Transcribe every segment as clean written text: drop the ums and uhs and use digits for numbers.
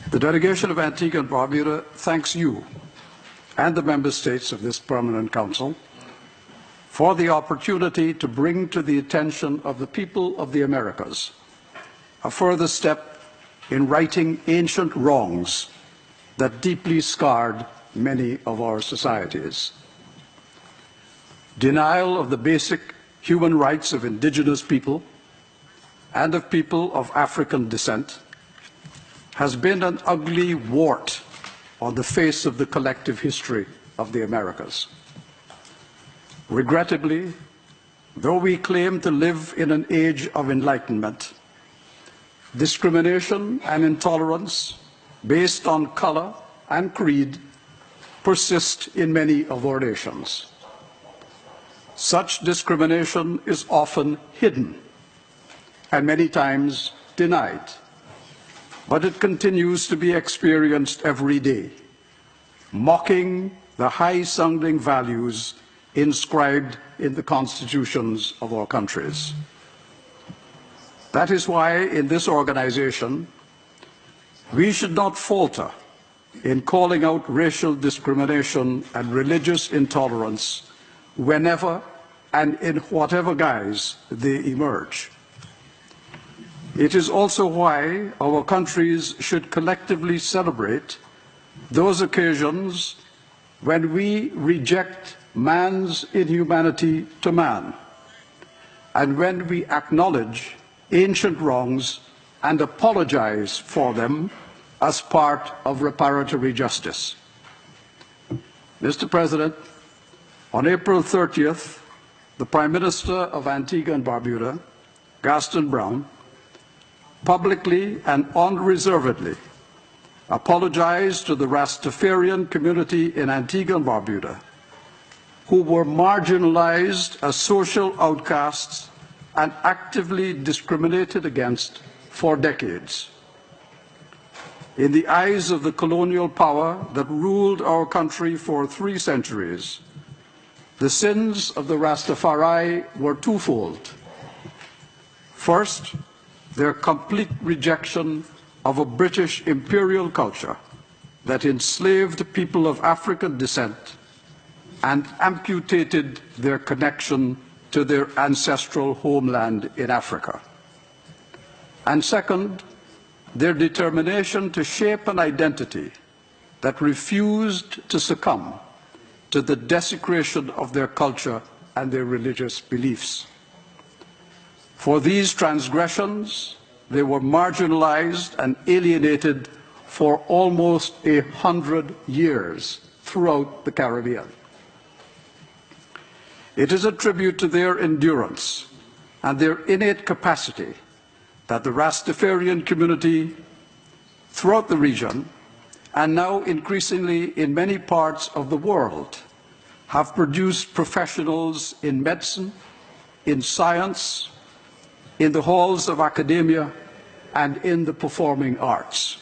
The delegation of Antigua and Barbuda thanks you and the member states of this Permanent Council for the opportunity to bring to the attention of the people of the Americas a further step in righting ancient wrongs that deeply scarred many of our societies. Denial of the basic human rights of indigenous people and of people of African descent has been an ugly wart on the face of the collective history of the Americas. Regrettably, though we claim to live in an age of enlightenment, discrimination and intolerance based on color and creed persist in many of our nations. Such discrimination is often hidden and many times denied, but it continues to be experienced every day, mocking the high-sounding values inscribed in the constitutions of our countries. That is why in this organization, we should not falter in calling out racial discrimination and religious intolerance whenever and in whatever guise they emerge. It is also why our countries should collectively celebrate those occasions when we reject man's inhumanity to man, and when we acknowledge ancient wrongs and apologize for them as part of reparatory justice. Mr. President, on April 30th, the Prime Minister of Antigua and Barbuda, Gaston Brown, publicly and unreservedly apologized to the Rastafarian community in Antigua and Barbuda, who were marginalized as social outcasts and actively discriminated against for decades. In the eyes of the colonial power that ruled our country for 3 centuries, the sins of the Rastafari were twofold. First, their complete rejection of a British imperial culture that enslaved people of African descent and amputated their connection to their ancestral homeland in Africa. And second, their determination to shape an identity that refused to succumb to the desecration of their culture and their religious beliefs. For these transgressions, they were marginalized and alienated for almost 100 years throughout the Caribbean. It is a tribute to their endurance and their innate capacity that the Rastafarian community throughout the region, and now increasingly in many parts of the world, have produced professionals in medicine, in science, in the halls of academia, and in the performing arts.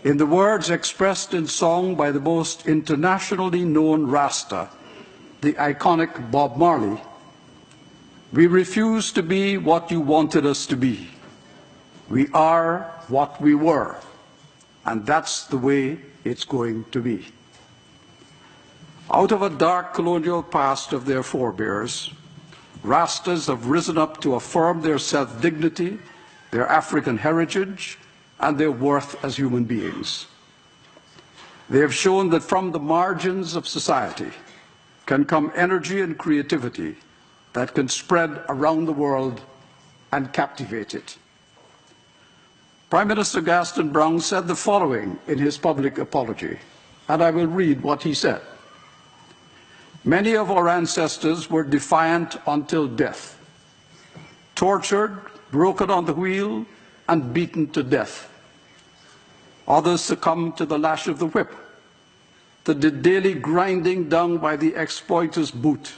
In the words expressed in song by the most internationally known Rasta, the iconic Bob Marley, we refuse to be what you wanted us to be. We are what we were, and that's the way it's going to be. Out of a dark colonial past of their forebears, Rastas have risen up to affirm their self-dignity, their African heritage, and their worth as human beings. They have shown that from the margins of society can come energy and creativity that can spread around the world and captivate it. Prime Minister Gaston Brown said the following in his public apology, and I will read what he said. Many of our ancestors were defiant until death, tortured, broken on the wheel, and beaten to death. Others succumbed to the lash of the whip, to the daily grinding down by the exploiter's boot,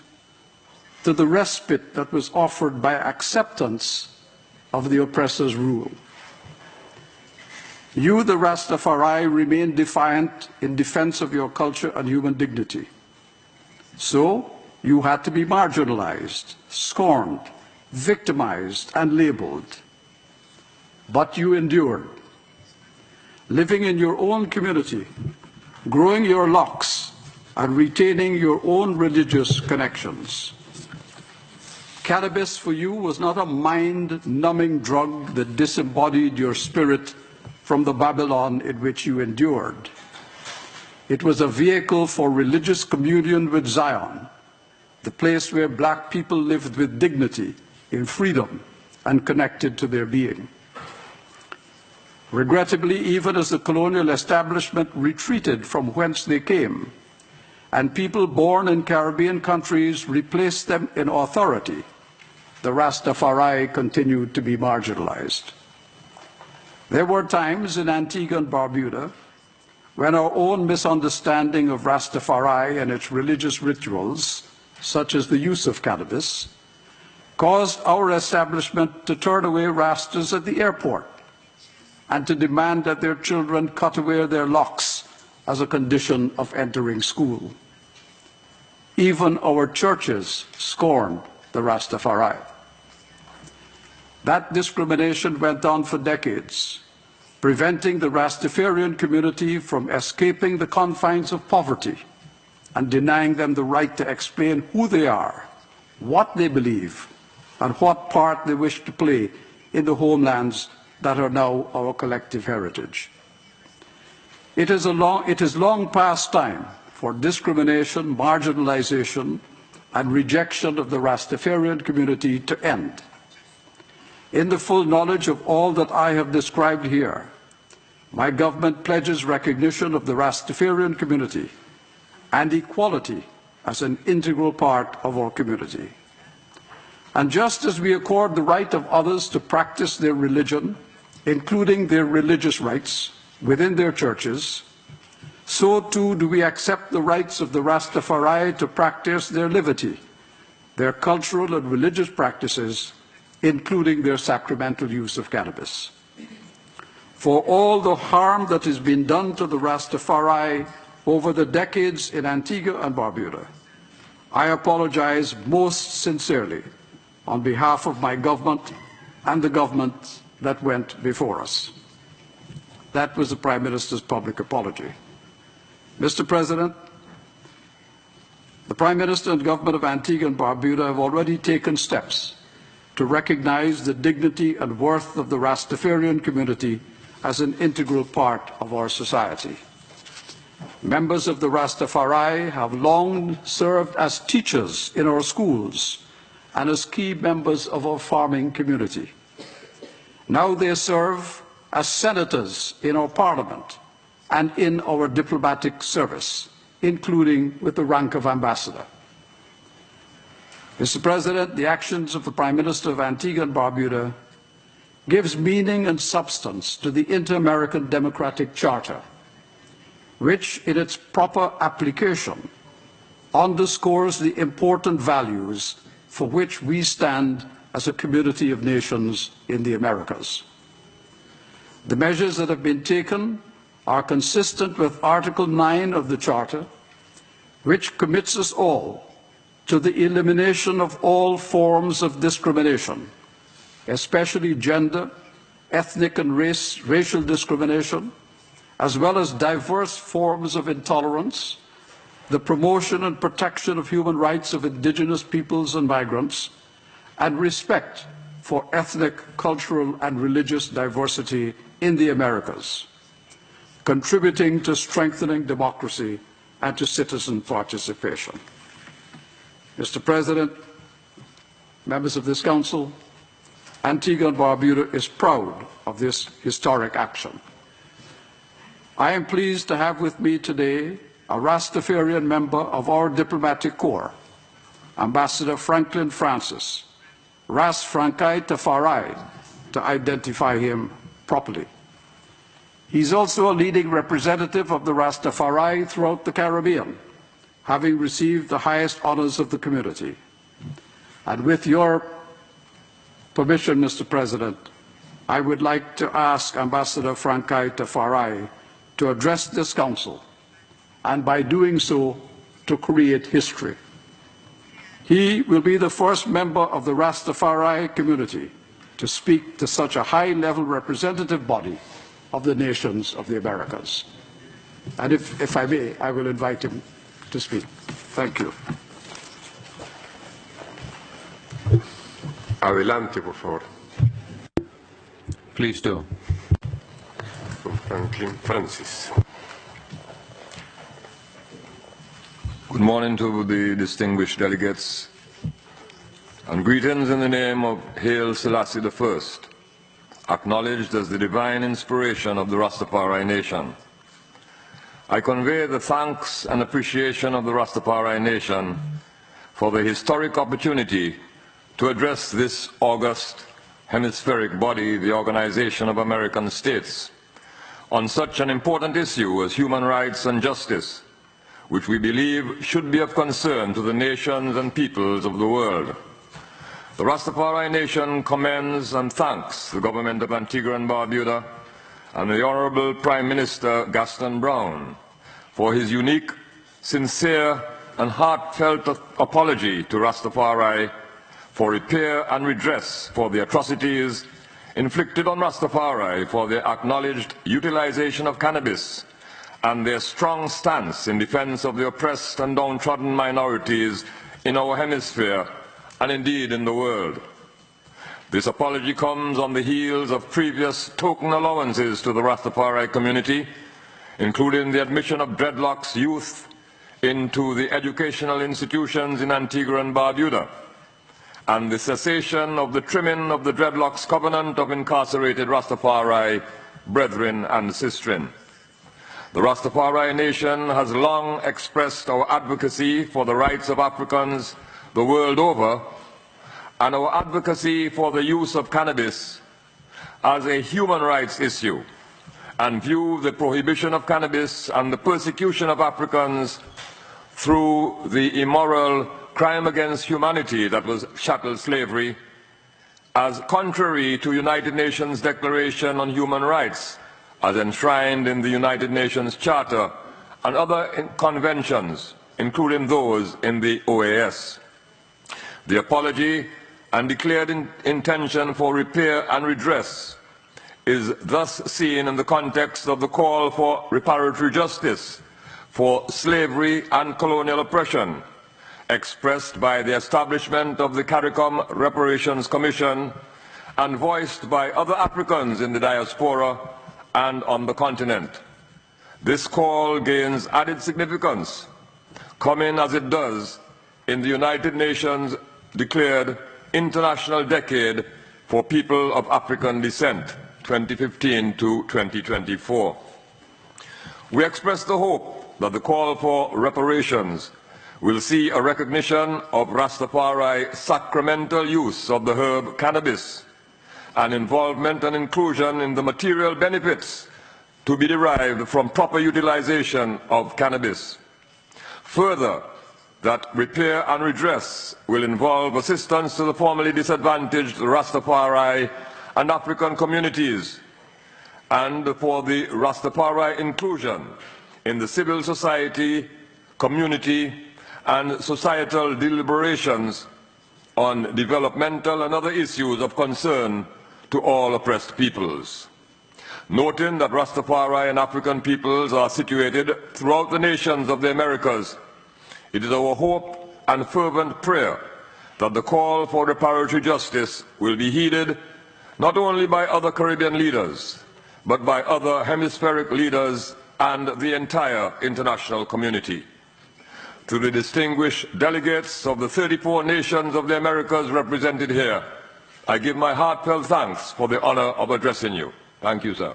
to the respite that was offered by acceptance of the oppressor's rule. You, the Rastafari, remain defiant in defense of your culture and human dignity. So you had to be marginalized, scorned, victimized, and labeled. But you endured. living in your own community, growing your locks, and retaining your own religious connections. Cannabis for you was not a mind-numbing drug that disembodied your spirit from the Babylon in which you endured. It was a vehicle for religious communion with Zion, the place where black people lived with dignity, in freedom, and connected to their being. Regrettably, even as the colonial establishment retreated from whence they came, and people born in Caribbean countries replaced them in authority, the Rastafari continued to be marginalized. There were times in Antigua and Barbuda when our own misunderstanding of Rastafari and its religious rituals, such as the use of cannabis, caused our establishment to turn away Rastas at the airport and to demand that their children cut away their locks as a condition of entering school. Even our churches scorned the Rastafari. That discrimination went on for decades, preventing the Rastafarian community from escaping the confines of poverty and denying them the right to explain who they are, what they believe, and what part they wish to play in the homelands that are now our collective heritage. It is long past time for discrimination, marginalization, and rejection of the Rastafarian community to end. In the full knowledge of all that I have described here, my government pledges recognition of the Rastafarian community and equality as an integral part of our community. And just as we accord the right of others to practice their religion, including their religious rights within their churches, so too do we accept the rights of the Rastafari to practice their liberty, their cultural and religious practices, including their sacramental use of cannabis. For all the harm that has been done to the Rastafari over the decades in Antigua and Barbuda, I apologize most sincerely on behalf of my government and the government that went before us. That was the Prime Minister's public apology. Mr. President, the Prime Minister and government of Antigua and Barbuda have already taken steps to recognize the dignity and worth of the Rastafarian community as an integral part of our society. Members of the Rastafari have long served as teachers in our schools and as key members of our farming community. Now they serve as senators in our parliament and in our diplomatic service, including with the rank of ambassador. Mr. President, the actions of the Prime Minister of Antigua and Barbuda gives meaning and substance to the Inter-American Democratic Charter, which in its proper application underscores the important values for which we stand as a community of nations in the Americas. The measures that have been taken are consistent with Article 9 of the Charter, which commits us all to the elimination of all forms of discrimination, especially gender, ethnic and racial discrimination, as well as diverse forms of intolerance, the promotion and protection of human rights of indigenous peoples and migrants, and respect for ethnic, cultural, and religious diversity in the Americas, contributing to strengthening democracy and to citizen participation. Mr. President, members of this Council, Antigua and Barbuda is proud of this historic action. I am pleased to have with me today a Rastafarian member of our diplomatic corps, Ambassador Franklin Francis, Ras Frankai Tafari, to identify him properly. He is also a leading representative of the Rastafari throughout the Caribbean, having received the highest honors of the community. And with your permission, Mr. President, I would like to ask Ambassador Frankai Tafari to address this Council, and by doing so, to create history. He will be the first member of the Rastafari community to speak to such a high-level representative body of the nations of the Americas. And if I may, I will invite him to speak. Thank you. Adelante, por favor. Please do. Don Franklin Francis. Good morning to the distinguished delegates, and greetings in the name of Haile Selassie I, acknowledged as the divine inspiration of the Rastafari nation. I convey the thanks and appreciation of the Rastafari nation for the historic opportunity to address this august hemispheric body, the Organization of American States, on such an important issue as human rights and justice, which we believe should be of concern to the nations and peoples of the world. The Rastafari nation commends and thanks the government of Antigua and Barbuda and the Honorable Prime Minister Gaston Brown for his unique, sincere and heartfelt apology to Rastafari for repair and redress for the atrocities inflicted on Rastafari for their acknowledged utilization of cannabis and their strong stance in defense of the oppressed and downtrodden minorities in our hemisphere and indeed in the world. This apology comes on the heels of previous token allowances to the Rastafari community, including the admission of dreadlocks youth into the educational institutions in Antigua and Barbuda, and the cessation of the trimming of the dreadlocks covenant of incarcerated Rastafari brethren and sistren. The Rastafari nation has long expressed our advocacy for the rights of Africans the world over, and our advocacy for the use of cannabis as a human rights issue, and view the prohibition of cannabis and the persecution of Africans through the immoral crime against humanity that was chattel slavery as contrary to United Nations Declaration on Human Rights as enshrined in the United Nations Charter and other conventions, including those in the OAS. The apology and declared intention for repair and redress is thus seen in the context of the call for reparatory justice for slavery and colonial oppression, expressed by the establishment of the CARICOM Reparations Commission and voiced by other Africans in the diaspora and on the continent. This call gains added significance, coming as it does in the United Nations declared International Decade for People of African Descent, 2015 to 2024. We express the hope that the call for reparations will see a recognition of Rastafari's sacramental use of the herb cannabis and involvement and inclusion in the material benefits to be derived from proper utilization of cannabis. Further, that repair and redress will involve assistance to the formerly disadvantaged Rastafari and African communities, and for the Rastafari inclusion in the civil society, community, and societal deliberations on developmental and other issues of concern to all oppressed peoples. Noting that Rastafari and African peoples are situated throughout the nations of the Americas, it is our hope and fervent prayer that the call for reparatory justice will be heeded not only by other Caribbean leaders, but by other hemispheric leaders and the entire international community. To the distinguished delegates of the 34 nations of the Americas represented here, I give my heartfelt thanks for the honor of addressing you. Thank you, sir.